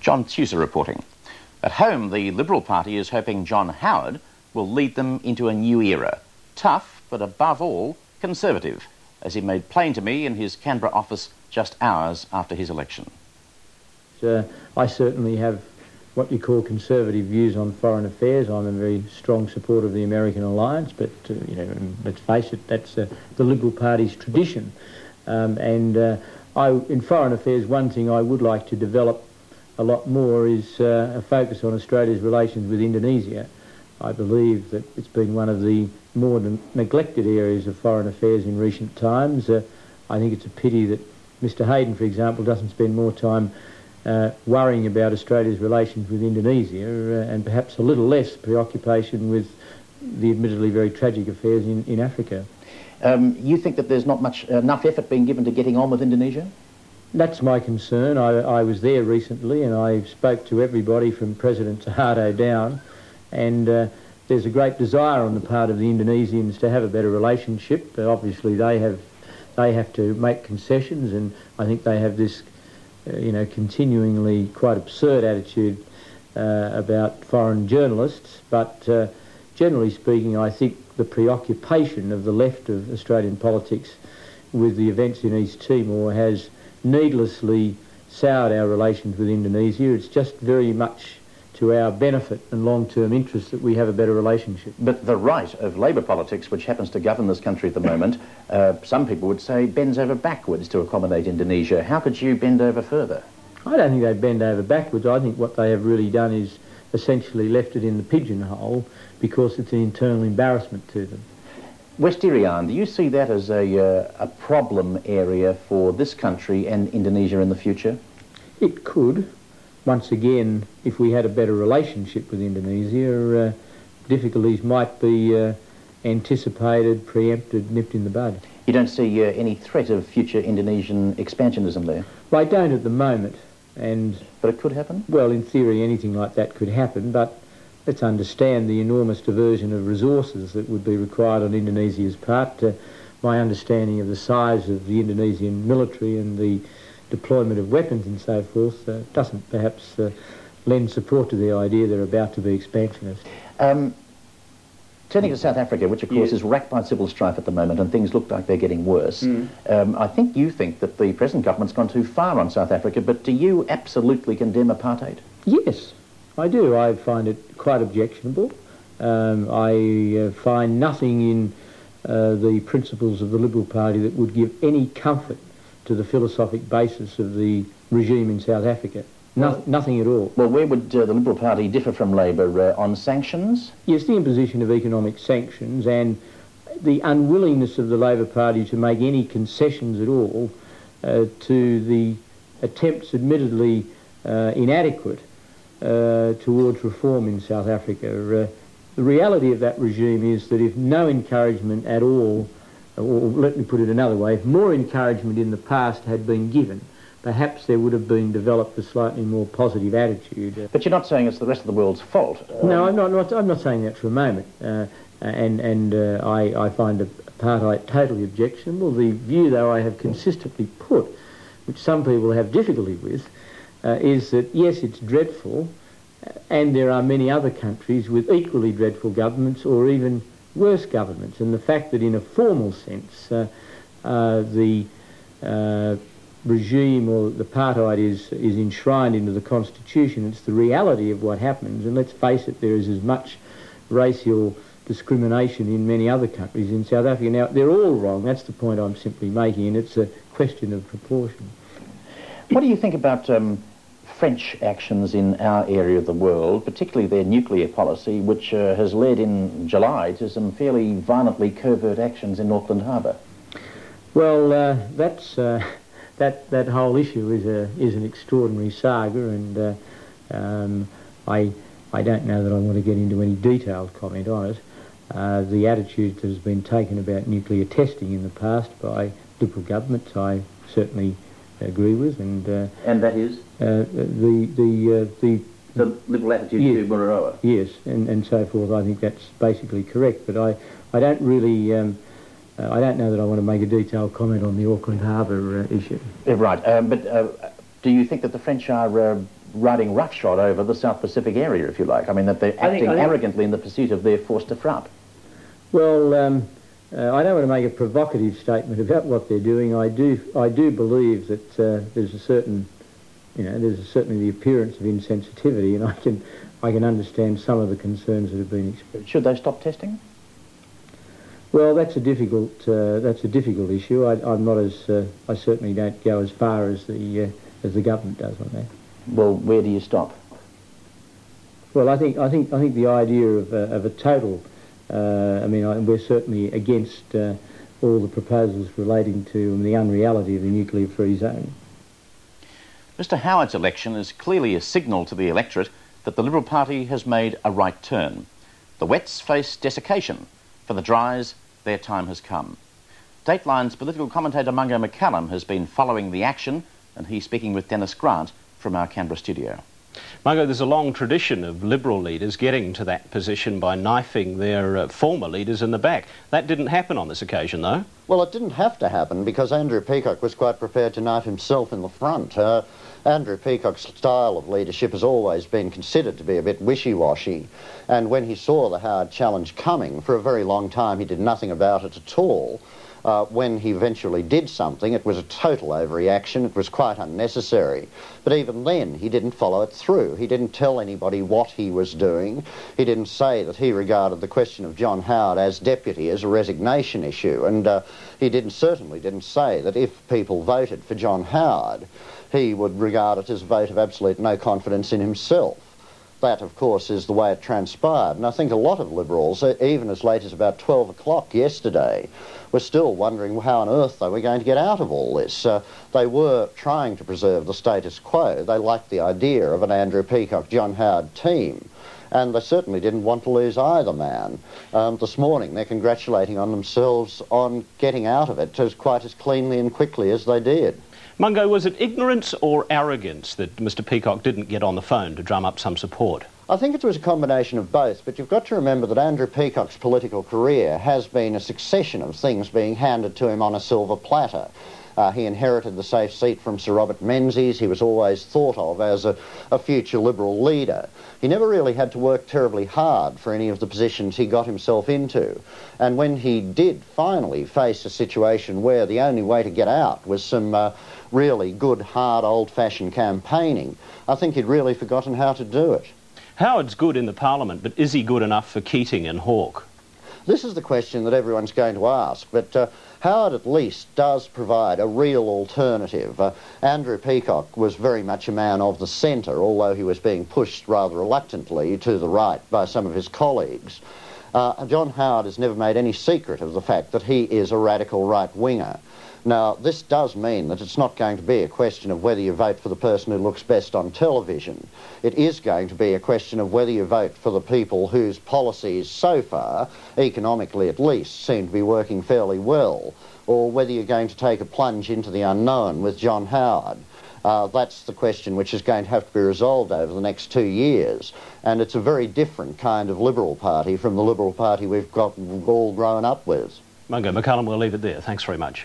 John Tusa reporting. At home, the Liberal Party is hoping John Howard will lead them into a new era. Tough, but above all, conservative, as he made plain to me in his Canberra office just hours after his election. I certainly have what you call conservative views on foreign affairs. I'm a very strong supporter of the American alliance, but you know, let's face it, that's the Liberal Party's tradition. In foreign affairs, one thing I would like to develop a lot more is a focus on Australia's relations with Indonesia. I believe that it's been one of the more neglected areas of foreign affairs in recent times. I think it's a pity that Mr Hayden, for example, doesn't spend more time worrying about Australia's relations with Indonesia and perhaps a little less preoccupation with the admittedly very tragic affairs in Africa. You think that there's not enough effort being given to getting on with Indonesia? That's my concern. I was there recently and I spoke to everybody from President Suharto down, and there's a great desire on the part of the Indonesians to have a better relationship. Obviously they have to make concessions, and I think they have this continuingly quite absurd attitude about foreign journalists, but generally speaking, I think the preoccupation of the left of Australian politics with the events in East Timor has needlessly soured our relations with Indonesia. It's just very much to our benefit and long-term interest that we have a better relationship. But the right of Labor politics, which happens to govern this country at the moment, some people would say bends over backwards to accommodate Indonesia. How could you bend over further? I don't think they bend over backwards. I think what they have really done is essentially left it in the pigeonhole because it's an internal embarrassment to them. West Irian, do you see that as a problem area for this country and Indonesia in the future? It could. Once again, if we had a better relationship with Indonesia, difficulties might be anticipated, preempted, nipped in the bud. You don't see any threat of future Indonesian expansionism there? Well, I don't at the moment. But it could happen? Well, in theory, anything like that could happen, but let's understand the enormous diversion of resources that would be required on Indonesia's part. My understanding of the size of the Indonesian military and the deployment of weapons and so forth doesn't perhaps lend support to the idea they're about to be expansionist. Turning to South Africa, which of course is racked by civil strife at the moment, and things look like they're getting worse. I think you think that the present government's gone too far on South Africa, but do you absolutely condemn apartheid? Yes, I do. I find it quite objectionable. I find nothing in the principles of the Liberal Party that would give any comfort to the philosophic basis of the regime in South Africa. Nothing at all. Well, where would the Liberal Party differ from Labor? On sanctions? Yes, the imposition of economic sanctions and the unwillingness of the Labor Party to make any concessions at all to the attempts, admittedly inadequate, towards reform in South Africa. The reality of that regime is that if no encouragement at all, or let me put it another way, if more encouragement in the past had been given, perhaps there would have been developed a slightly more positive attitude. But you're not saying it's the rest of the world's fault? No, I'm not saying that for a moment. I find apartheid totally objectionable. The view, though, I have consistently put, which some people have difficulty with, is that, yes, it's dreadful, and there are many other countries with equally dreadful governments or even worse governments. And the fact that in a formal sense the regime or the apartheid is enshrined into the Constitution, it's the reality of what happens. And let's face it, there is as much racial discrimination in many other countries in South Africa. Now, they're all wrong. That's the point I'm simply making, and it's a question of proportion. What do you think about French actions in our area of the world, particularly their nuclear policy, which has led in July to some fairly violently covert actions in Auckland Harbour? Well, that whole issue is an extraordinary saga, and I don't know that I want to get into any detailed comment on it. The attitude that has been taken about nuclear testing in the past by Liberal governments, I certainly agree with, and that is the Liberal attitude to Mururoa. Yes, and so forth. I think that's basically correct, but I don't really I don't know that I want to make a detailed comment on the Auckland Harbour issue. Right, but do you think that the French are riding roughshod over the South Pacific area, if you like. I mean, that they're acting arrogantly in the pursuit of their force to front. Well, I don't want to make a provocative statement about what they're doing. I do believe that there's a certain, there's certainly the appearance of insensitivity, and I can understand some of the concerns that have been expressed. Should they stop testing? Well, that's a difficult issue. I'm not I certainly don't go as far as the government does on that. Well, where do you stop? Well, I think the idea of a total. We're certainly against all the proposals relating to the unreality of the nuclear-free zone. Mr Howard's election is clearly a signal to the electorate that the Liberal Party has made a right turn. The wets face desiccation. For the dries, their time has come. Dateline's political commentator Mungo McCallum has been following the action, and he's speaking with Dennis Grant from our Canberra studio. Mungo, there's a long tradition of Liberal leaders getting to that position by knifing their former leaders in the back. That didn't happen on this occasion, though. Well, it didn't have to happen because Andrew Peacock was quite prepared to knife himself in the front. Andrew Peacock's style of leadership has always been considered to be a bit wishy-washy, and when he saw the Howard challenge coming, for a very long time he did nothing about it at all. When he eventually did something, it was a total overreaction. It was quite unnecessary. But even then, he didn't follow it through. He didn't tell anybody what he was doing. He didn't say that he regarded the question of John Howard as deputy as a resignation issue. And he certainly didn't say that if people voted for John Howard, he would regard it as a vote of absolute no confidence in himself. That, of course, is the way it transpired. And I think a lot of Liberals, even as late as about 12 o'clock yesterday, were still wondering how on earth they were going to get out of all this. They were trying to preserve the status quo. They liked the idea of an Andrew Peacock, John Howard team, and they certainly didn't want to lose either man. This morning they're congratulating on themselves on getting out of it quite as cleanly and quickly as they did. Mungo, was it ignorance or arrogance that Mr Peacock didn't get on the phone to drum up some support? I think it was a combination of both, but you've got to remember that Andrew Peacock's political career has been a succession of things being handed to him on a silver platter. He inherited the safe seat from Sir Robert Menzies. He was always thought of as a future Liberal leader. He never really had to work terribly hard for any of the positions he got himself into. And when he did finally face a situation where the only way to get out was some really good, hard, old-fashioned campaigning, I think he'd really forgotten how to do it. Howard's good in the Parliament, but is he good enough for Keating and Hawke? This is the question that everyone's going to ask, but Howard at least does provide a real alternative. Andrew Peacock was very much a man of the centre, although he was being pushed rather reluctantly to the right by some of his colleagues. John Howard has never made any secret of the fact that he is a radical right-winger. Now, this does mean that it's not going to be a question of whether you vote for the person who looks best on television. It is going to be a question of whether you vote for the people whose policies so far, economically at least, seem to be working fairly well, or whether you're going to take a plunge into the unknown with John Howard. That's the question which is going to have to be resolved over the next 2 years. And it's a very different kind of Liberal Party from the Liberal Party we've all grown up with. Mungo McCallum, we'll leave it there. Thanks very much.